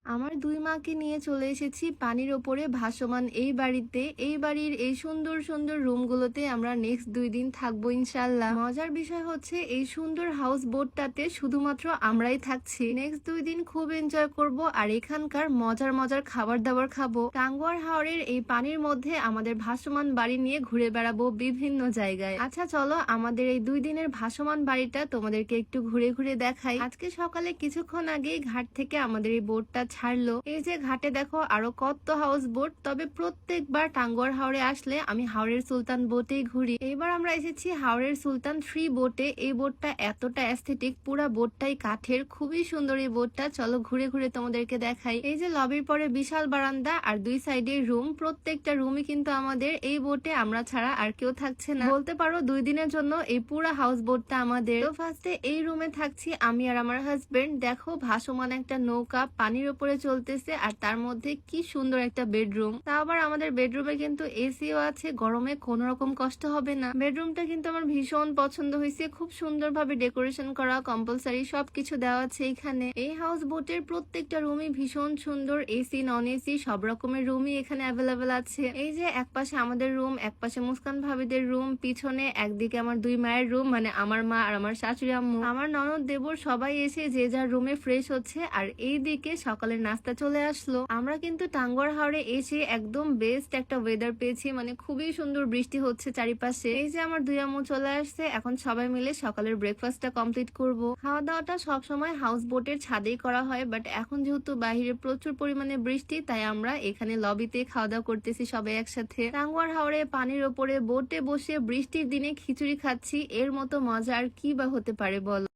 আমার দুই মাকে নিয়ে চলে এসেছি পানির ওপরে ভাসমান এই বাড়িতে। এই বাড়ির এই সুন্দর সুন্দর রুমগুলোতে আমরা নেক্সট 2 দিন থাকবো ইনশাল্লাহ। মজার বিষয় হচ্ছে এই সুন্দর হাউস বোটটাতে শুধুমাত্র আমরাই থাকছি। নেক্সট 2 দিন খুব এনজয় করব আর এখানকার মজার মজার খাবার দাবার খাবো। টাঙ্গুয়ার হাওরের এই পানির মধ্যে আমাদের ভাসমান বাড়ি নিয়ে ঘুরে বেড়াবো বিভিন্ন জায়গায়। আচ্ছা চলো আমাদের এই 2 দিনের ভাসমান বাড়িটা তোমাদেরকে একটু ঘুরে ঘুরে দেখাই। আজকে সকালে কিছুক্ষণ আগেই ঘাট থেকে আমাদের এই বোটটা ছাড়লো। এই যে ঘাটে দেখো আরো কত হাউস বোট, তবে প্রত্যেকবার টাঙ্গুয়ার হাওরে আসলে আমি হাওরের সুলতান বোটেই ঘুরি। এইবার আমরা এসেছি হাওরের সুলতান 3 বোটে। এই বোটটা এতটা অ্যাস্থেটিক, পুরা বোটটাই কাঠের, খুবই সুন্দর এই বোটটা। চলো ঘুরে ঘুরে তোমাদেরকে দেখাই। এই যে লবির পরে বিশাল বারান্দা আর 2 সাইডে রুম, প্রত্যেকটা রুমই কিন্তু আমাদের। এই বোটে আমরা ছাড়া আর কেউ থাকছে না, বলতে পারো 2 দিনের জন্য এই পুরা হাউস বোটটা আমাদের। তো ফার্স্টে এই রুমে থাকছি আমি আর আমার হাজবেন্ড। দেখো ভাসমান একটা নৌকা পানির উপরে চলতেছে আর তার মধ্যে কি সুন্দর একটা বেডরুম। তা আবার আমাদের বেডরুমে কিন্তু এসিও আছে, গরমে কোনো রকম কষ্ট হবে না। বেডরুমটা কিন্তু আমার ভীষণ পছন্দ হয়েছে, খুব সুন্দরভাবে ডেকোরেশন করা, কম্পালসারি সবকিছু দেওয়া আছে এখানে। এই হাউস বোটের প্রত্যেকটা রুমই ভীষণ সুন্দর, এসি নন এসি সব রকমের রুমই এখানে অ্যাভেলেবেল আছে। এই যে এক পাশে আমাদের রুম, এক পাশে মুস্কান ভাবিদের রুম, পিছনে একদিকে আমার 2 মায়ের রুম, মানে আমার মা আর আমার শাশুড়ি আম্মু, আমার ননদ দেবর সবাই এসে যে যার রুমে ফ্রেশ হচ্ছে। আর এই দিকে সকালের নাস্তা চলে আসলো। আমরা কিন্তু টাঙ্গুয়ার হাওরে এসে একদম বেস্ট একটা ওয়েদার পেয়েছি, মানে খুবই সুন্দর বৃষ্টি হচ্ছে চারিপাশে। এই যে আমার 2 আম্মু চলে আসছে, এখন সবাই মিলে সকালের ব্রেকফাস্টটা কমপ্লিট করব। খাওয়া দাওয়াটা সবসময় হাউস বোটের ছাদেই করা হয়, বাট এখন যেহেতু বাহিরে প্রচুর পরিমাণে বৃষ্টি, তাই আমরা এখানে লবিতে খাওয়া দাওয়া করতেছি সবাই একসাথে। টাঙ্গুয়ার হাওরে পানির ওপরে বোটে বসে বৃষ্টির দিনে খিচুড়ি খাচ্ছি, এর মতো মজা আর কি বা হতে পারে বলো।